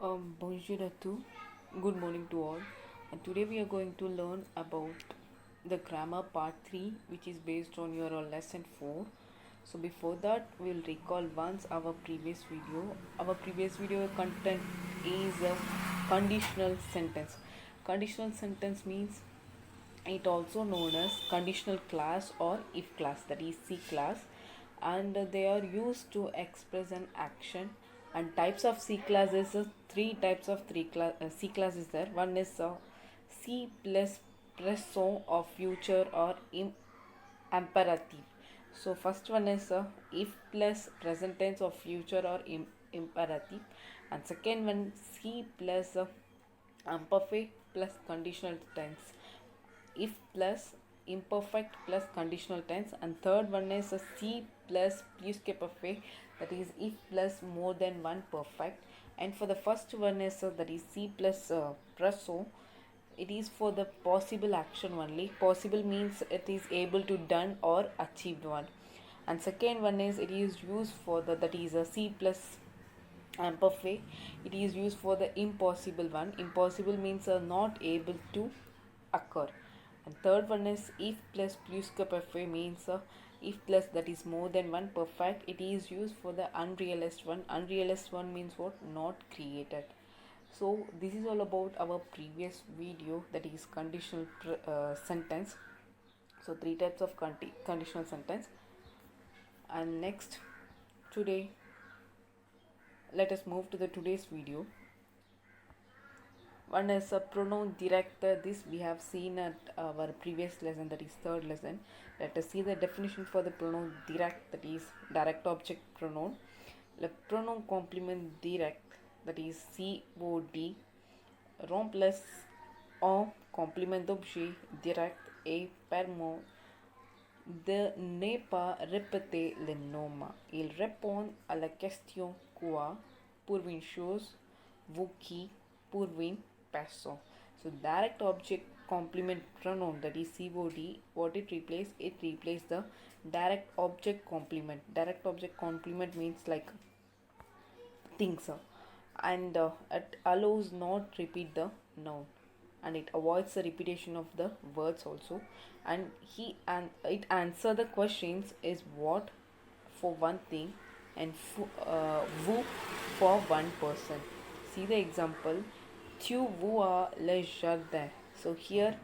Bonjour à tous. Good morning to all. And today we are going to learn about the grammar part 3, which is based on your lesson 4. So before that, we'll recall once our previous video. Our previous video content is a conditional sentence. Conditional sentence means it also known as conditional class or if class, that is C class, and they are used to express an action. And types of C classes, three types of C class is there. One is C plus present of future or imperative. So first one is if plus present tense of future or imperative, and second one C plus imperfect plus conditional tense, if plus imperfect plus conditional tense, and third one is a C plus plusque perfect, that is if plus more than one perfect. And for the first one is that is C plus presso, it is for the possible action only. Possible means it is able to done or achieved one. And second one is it is used for the, that is a C plus imperfect, it is used for the impossible one. Impossible means not able to occur. And third one is if plus plusque perfect means if plus that is more than one perfect, it is used for the unrealized one. Unrealized one means what? Not created. So this is all about our previous video, that is conditional sentence. So three types of conditional sentence. And next, today let us move to the today's video. One is a pronoun direct. This we have seen at our previous lesson, that is third lesson. Let us see the definition for the pronoun direct, that is direct object pronoun. Le pronom complement direct, that is COD, remplace en complément d'objet direct et permet de ne pas répéter le nom. Il répond à la question quoi pour une chose, vous qui pour une person. So direct object complement pronoun, that is COD, what it replaces? It replaces the direct object complement. Direct object complement means like things, and it allows not repeat the noun, and it avoids the repetition of the words also. And it answer the questions is what for one thing, and vous for one person. See the example: tu vois le jardin. So here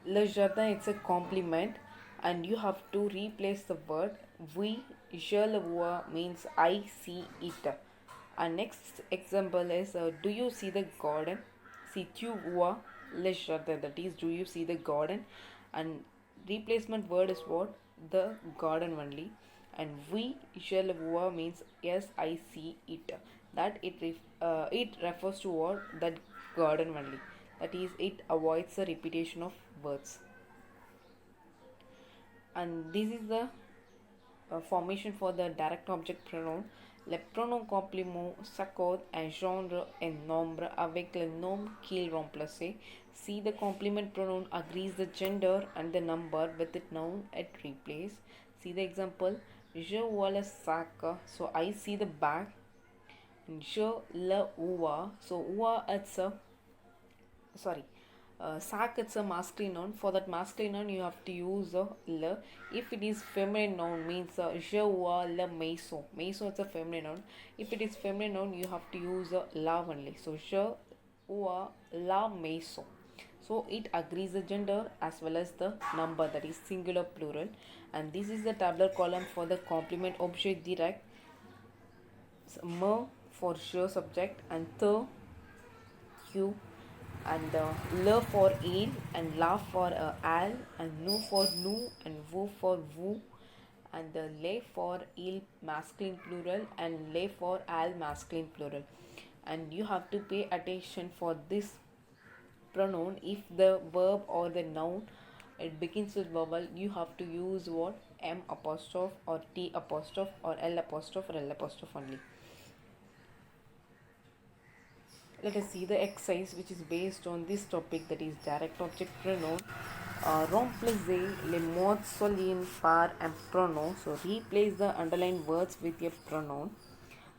le jardin, it's a compliment, and you have to replace the word oui, je le vois means I see it. And next example is do you see the garden? See, tu vois le jardin, that is do you see the garden, and replacement word is what? The garden only. And oui, je le vois means yes, I see it. That it refers to what? That garden only. That is, it avoids the repetition of words. And this is the formation for the direct object pronoun. Le pronom complément s'accorde un genre et nombre avec le nom qu'il remplace. See, the complement pronoun agrees the gender and the number with the noun it replaces. See the example: je vois le sac, so I see the bag. Je le vois, so vois it's a sac, it's a masculine noun. For that masculine noun you have to use le. If it is feminine noun means je vois le maison. Maison, it's a feminine noun. If it is feminine noun you have to use la only. So je vois la maison. So it agrees the gender as well as the number, that is singular plural. And this is the tabular column for the complement objet direct. Me for je subject, and the you, and le for il, and la for al, and nous for nous, and vous for vous, and les for il masculine plural, and les for al masculine plural. And you have to pay attention for this pronoun. If the verb or the noun it begins with vowel, you have to use what? M apostrophe or T apostrophe or L apostrophe or L apostrophe only. Let us see the exercise which is based on this topic, that is direct object pronoun. Remplacez les mots soliens par un pronom. So replace the underlined words with a pronoun.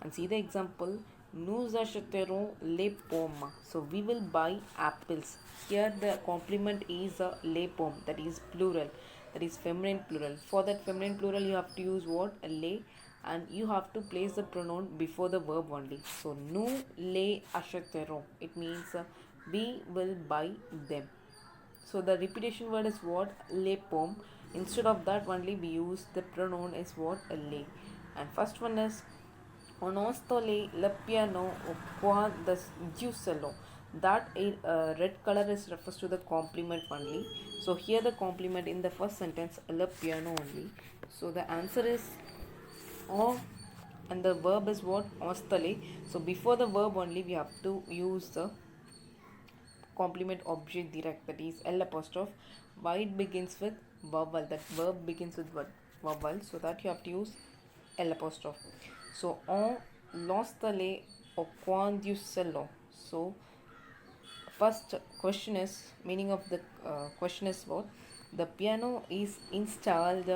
And see the example: Nous achèterons les pommes. So we will buy apples. Here the complement is les pommes, that is plural, that is feminine plural. For that feminine plural, you have to use what? Les, and you have to place the pronoun before the verb only. So nous les achèterons. It means we will buy them. So the repetition word is what? Les pommes. Instead of that only we use the pronoun is what? Les. And first one is Onostole le piano qua the giusello. That red color is refers to the complement only. So here the complement in the first sentence le piano only. So the answer is o, and the verb is what? Ostole. So before the verb only we have to use the complement object direct, that is L apostrophe. Why it begins with vowel? That verb begins with what? Vowel. So that you have to use L apostrophe. So on l'ostale o quandiusello. So first question is meaning of the question is what? The piano is installed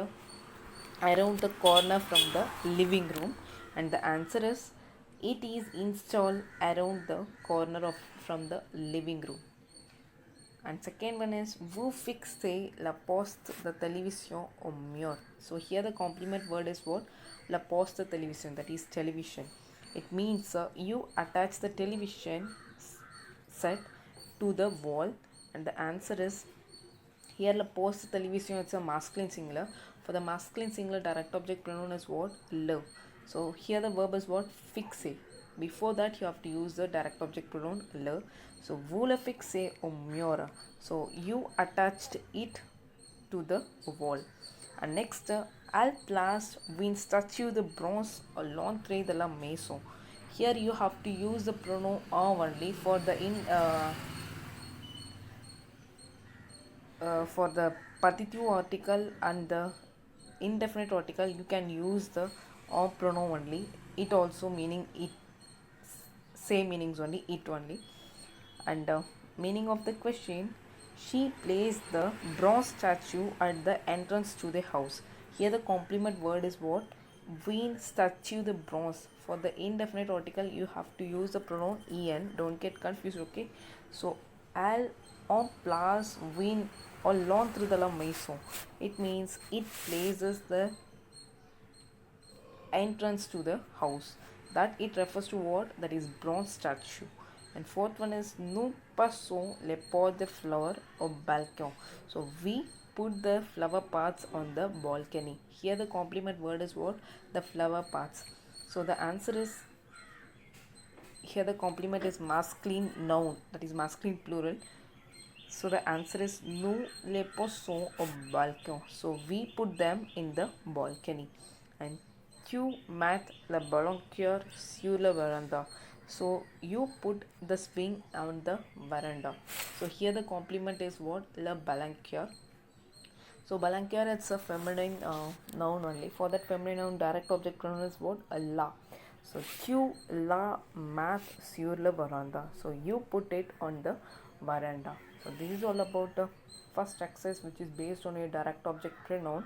around the corner from the living room, and the answer is it is installed around the corner of from the living room. And second one is vous fixez la poste de télévision au mur. So here the complement word is what? La poste de télévision, that is television. It means you attach the television set to the wall, and the answer is here la poste de télévision, it's a masculine singular. For the masculine singular, direct object pronoun is what? Le. So here the verb is what? Fixer. Before that you have to use the direct object pronoun le. So vous le fixez au mur. So you attached it to the wall. And next, al place une statue de bronze à l'entrée de la maison. Here you have to use the pronoun en only. For the partitive article and the indefinite article, you can use the en pronoun only. It also meaning it, same meanings only, it only. And meaning of the question, she placed the bronze statue at the entrance to the house. Here the complement word is what? Une statue de bronze. For the indefinite article you have to use the pronoun en. Don't get confused, okay? So elle en place une or l'entrée de la maison. It means it places the entrance to the house. That it refers to what? That is bronze statue. And fourth one is nous passons les pots de fleurs au balcon. So we put the flower pots on the balcony. Here the complement word is what? The flower pots. So the answer is here the complement is masculine noun, that is masculine plural. So the answer is nous les posons au balcon. So we put them in the balcony. And tu mets la balanquière sur la veranda. So you put the swing on the veranda. So here the complement is what? La balanquière. So balanquière, it's a feminine noun only. For that feminine noun, direct object pronoun is what? La. So tu la mets sur la veranda. So you put it on the veranda. So this is all about the first exercise, which is based on a direct object pronoun.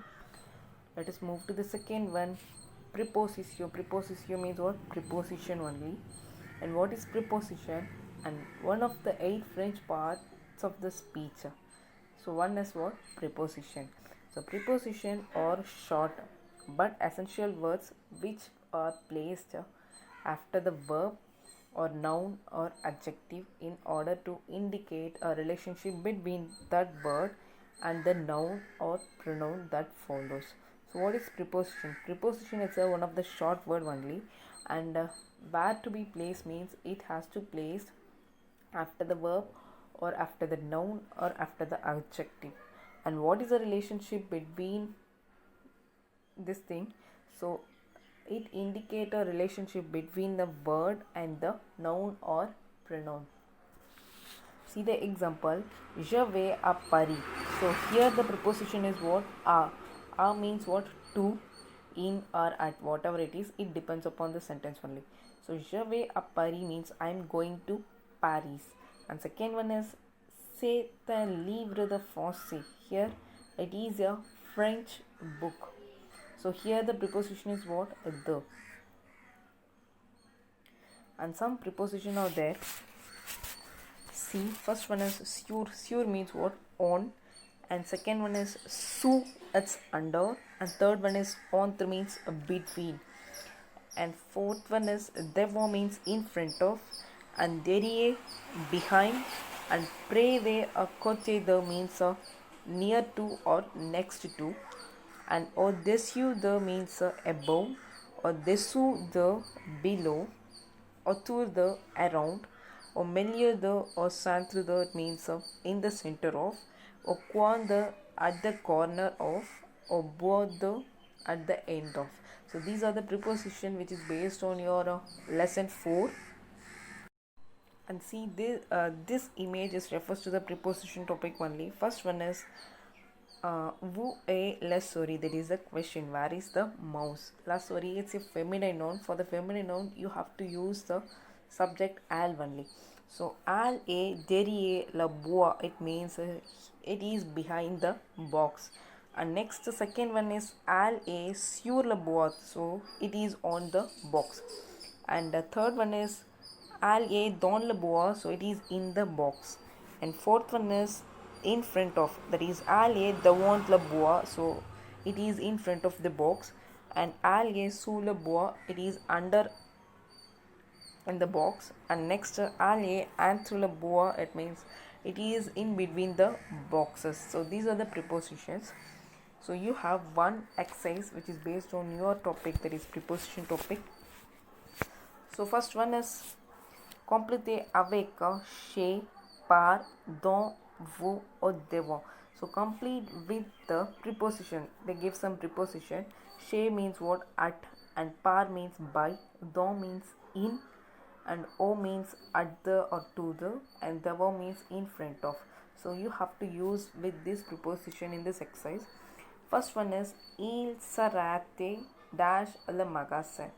Let us move to the second one. Preposition. Preposition means what? Preposition only. And what is preposition? And one of the 8 French parts of the speech. So one is what? Preposition. So preposition are short but essential words which are placed after the verb or noun or adjective in order to indicate a relationship between that word and the noun or pronoun that follows. So what is preposition? Preposition is one of the short word only, and where to be placed means it has to place after the verb or after the noun or after the adjective. And what is the relationship between this thing? So it indicates a relationship between the word and the noun or pronoun. See the example, je vais à Paris. So here the preposition is what? A. A means what? To, in, or at, whatever it is, it depends upon the sentence only. So je vais à Paris means I am going to Paris. And second one is c'est un livre de français. Here it is a French book. So here the preposition is what? The. and some preposition are there. See, first one is sur. Sur means what? On. And second one is sous, it's under. And third one is entre means between. And fourth one is devant means in front of. And derrière behind. And près a côté de means near to or next to. And au-dessus de means above. Au-dessous de below. Autour de around. Au milieu de or centre de, it means in the center of. Au coin de, at the corner of. Au bord de, at the end of. So these are the preposition which is based on your lesson 4. And see, this image is refers to the preposition topic only. First one is où est la souris? That is the question. Where is the mouse? La souris, it's a feminine noun. For the feminine noun, you have to use the subject elle only. So elle est derrière la boîte. It means it is behind the box. And next, the second one is elle est sur la boîte. So it is on the box. And the third one is elle est dans la boîte. So it is in the box. And fourth one is in front of, that is elle est devant la boîte, so it is in front of the box. And elle est sous la boîte, it is under in the box. And next, elle est entre la boîte, it means it is in between the boxes. So these are the prepositions. So you have one exercise which is based on your topic, that is preposition topic. So first one is compléter avec chez, par, dans, vous, or devant. So complete with the preposition. They give some preposition. Chez means what? At. And par means by. Dans means in. And au means at the or to the. And devant means in front of. So you have to use with this preposition in this exercise. First one is il s'arrête dash le magasin.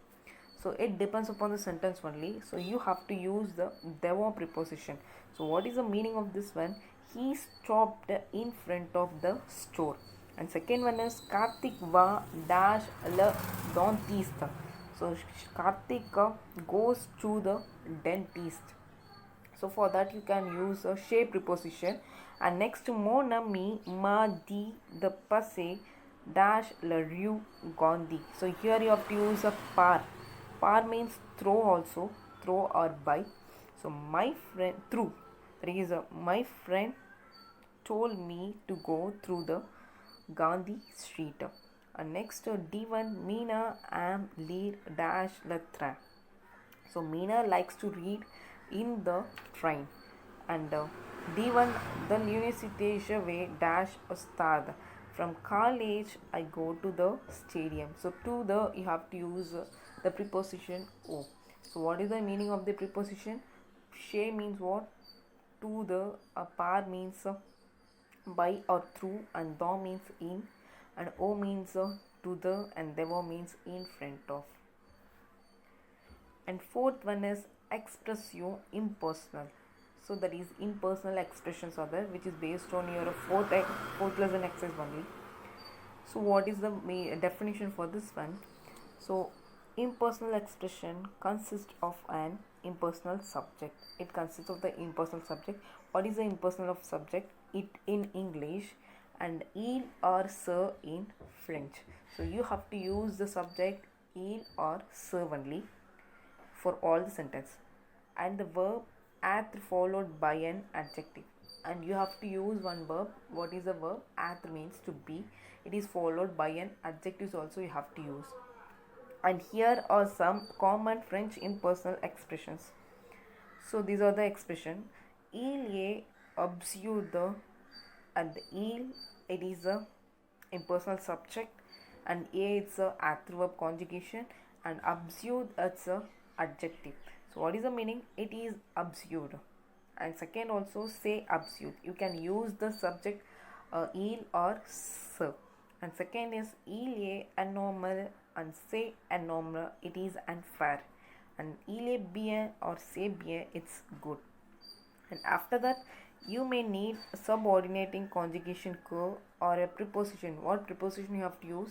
So it depends upon the sentence only. So you have to use the devant preposition. So what is the meaning of this one? He stopped in front of the store. And second one is Karthik va dash le dentiste. So Karthik goes to the dentist. So for that you can use a chez preposition. And next, mon ami m'a dit de passer dash la rue Gandhi. So here you have to use a par. Par means through also, through or by. So my friend, through, that is my friend told me to go through the Gandhi street. And next, D1 Meena am lire dash le train. So Meena likes to read in the train. And D1 the l'université je vais dash au stade. From college I go to the stadium. So to the you have to use the preposition o. So what is the meaning of the preposition? Chez means what? To the. Par means by or through. And dans means in. And o means to the. And devant means in front of. And fourth one is expression impersonal. So that is impersonal expressions are there, which is based on your fourth lesson exercise only. So what is the definition for this one? So impersonal expression consists of an impersonal subject. It consists of the impersonal subject. What is the impersonal of subject? It in English and il or ce in French. So you have to use the subject il or ce only for all the sentence. And the verb être followed by an adjective. And you have to use one verb. What is the verb? Être means to be. It is followed by an adjective also you have to use. And here are some common French impersonal expressions. So these are the expression. Il est absurde. And il, it is a impersonal subject. And a, it's a être verb conjugation. And absurde, it's a adjective. So what is the meaning? It is absurd. And second also, say absurd. You can use the subject il or ce. And second is il est anormal and c'est anormal, it is unfair. And il est bien or c'est bien, it's good. And after that, you may need a subordinating conjugation curve or a preposition. What preposition you have to use?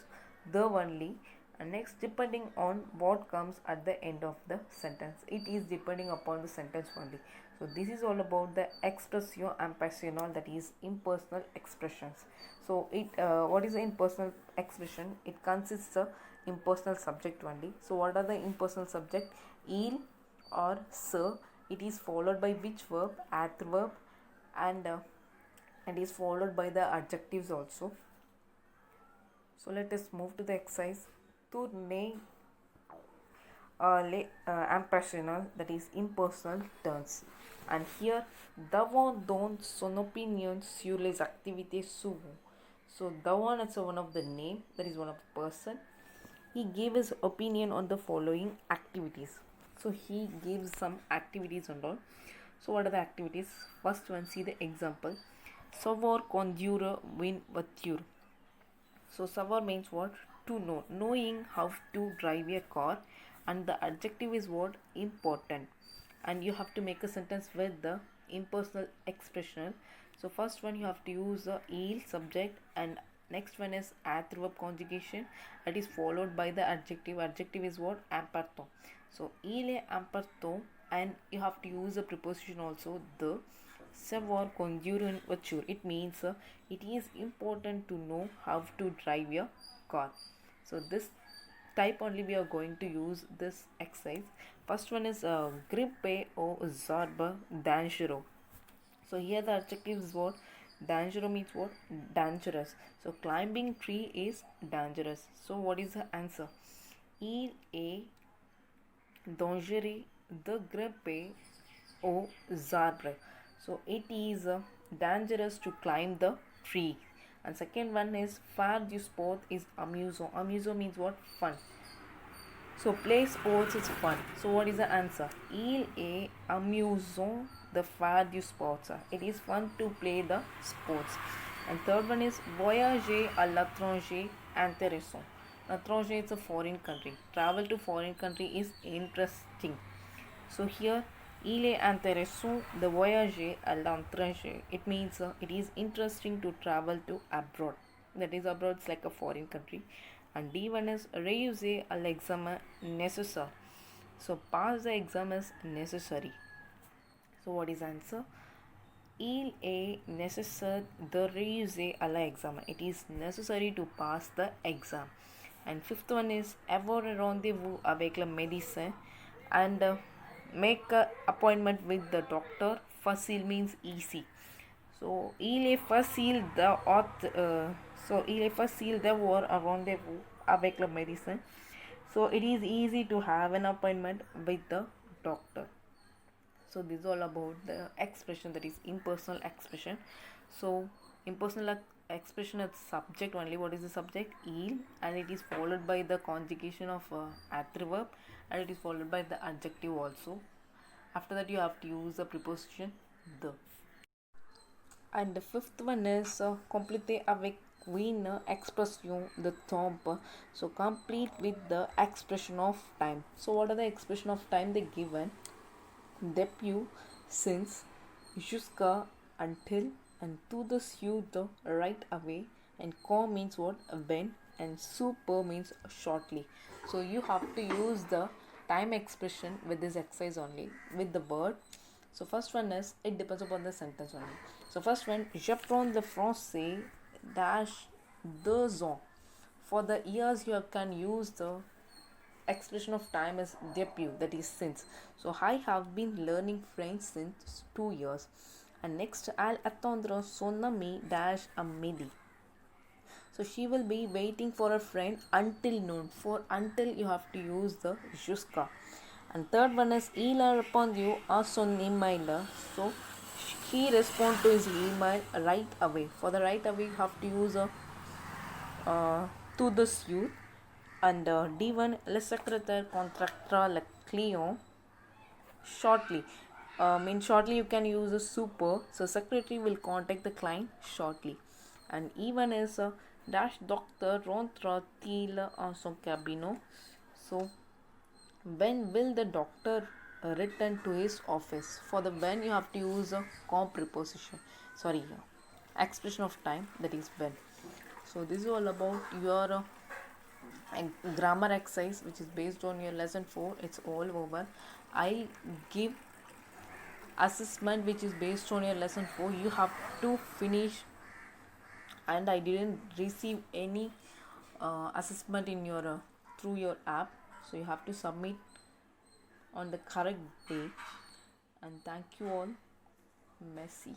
The only. And next, depending on what comes at the end of the sentence, it is depending upon the sentence only. So this is all about the expressio impersonal, that is impersonal expressions. So what is the impersonal expression? It consists of impersonal subject only. So what are the impersonal subject? Il or sir. It is followed by which verb? Adverb, and it is followed by the adjectives also. So let us move to the exercise. Tourner les impersonal, that is impersonal turns. And here, Dawan donne son opinion sur les activités souvent. So Dawan is one of the name, that is one of the person. He gave his opinion on the following activities. So he gives some activities and all. So what are the activities? First one, see the example. Savoir conduire une voiture. So savoir means what? To know. Knowing how to drive a car, and the adjective is what? Important. And you have to make a sentence with the impersonal expression. So first one, you have to use the il subject, and next one is adverb conjugation, that is followed by the adjective. Adjective is what? Important. So il est important, and you have to use the preposition also, the. Savoir conduire une voiture, it means it is important to know how to drive your car. So this type only we are going to use this exercise. First one is grippe aux arbres dangereux. So here the adjective is what? Dangereux means what? Dangerous. So climbing tree is dangerous. So what is the answer? Il est dangereux de grimper aux arbres. So it is dangerous to climb the tree. And second one is faire du sport is amusant. Amusant means what? Fun. So play sports is fun. So what is the answer? Il est amusant de faire du sport. It is fun to play the sports. And third one is voyager à l'étranger intéressant. L'étranger is a foreign country. Travel to foreign country is interesting. So here, il est intéressant de voyager à l'étranger. It means it is interesting to travel to abroad. That is, abroad is like a foreign country. And D1 is réussir à l'examen nécessaire. So pass the exam is necessary. So what is answer? Il est nécessaire de réussir à l'examen. It is necessary to pass the exam. And fifth one is avoir un rendez-vous avec le médecin, and make an appointment with the doctor. Facile means easy. So il est facile d'avoir un rendez-vous avec le médecin. So it is easy to have an appointment with the doctor. So this is all about the expression, that is impersonal expression. So impersonal expression is subject only. What is the subject? Il, and it is followed by the conjugation of adverb, and it is followed by the adjective also. After that you have to use the preposition the. And the fifth one is compléter avec une expression de temps. So complete with the expression of time. So what are the expression of time they given? Depuis, since, jusqu'à, until, and to the suite, right away, and quand means what? When, and super means shortly. So you have to use the time expression with this exercise only, with the word. So first one is, it depends upon the sentence only. So first one, j'apprends le français dash 2 ans. For the years you can use the expression of time is depuis, that is since. So I have been learning French since 2 years. And next, I'll attendre son ami dash à midi. So she will be waiting for a friend until noon. For until you have to use the jusqu'à. And third one is il a répondu à son email. So he respond to his email right away. For the right away you have to use to the suite. And D1, le secrétaire contactera le client shortly. Shortly you can use a super. So secretary will contact the client shortly. And E1 is dash doctor rentrera-t-il en son cabinet. So when will the doctor return to his office? For the when you have to use a preposition. Expression of time, that is when. So this is all about your and grammar exercise which is based on your lesson 4, it's all over. I give assessment which is based on your lesson 4, you have to finish, and I didn't receive any assessment in your through your app, so you have to submit on the correct day. And thank you all. Messi.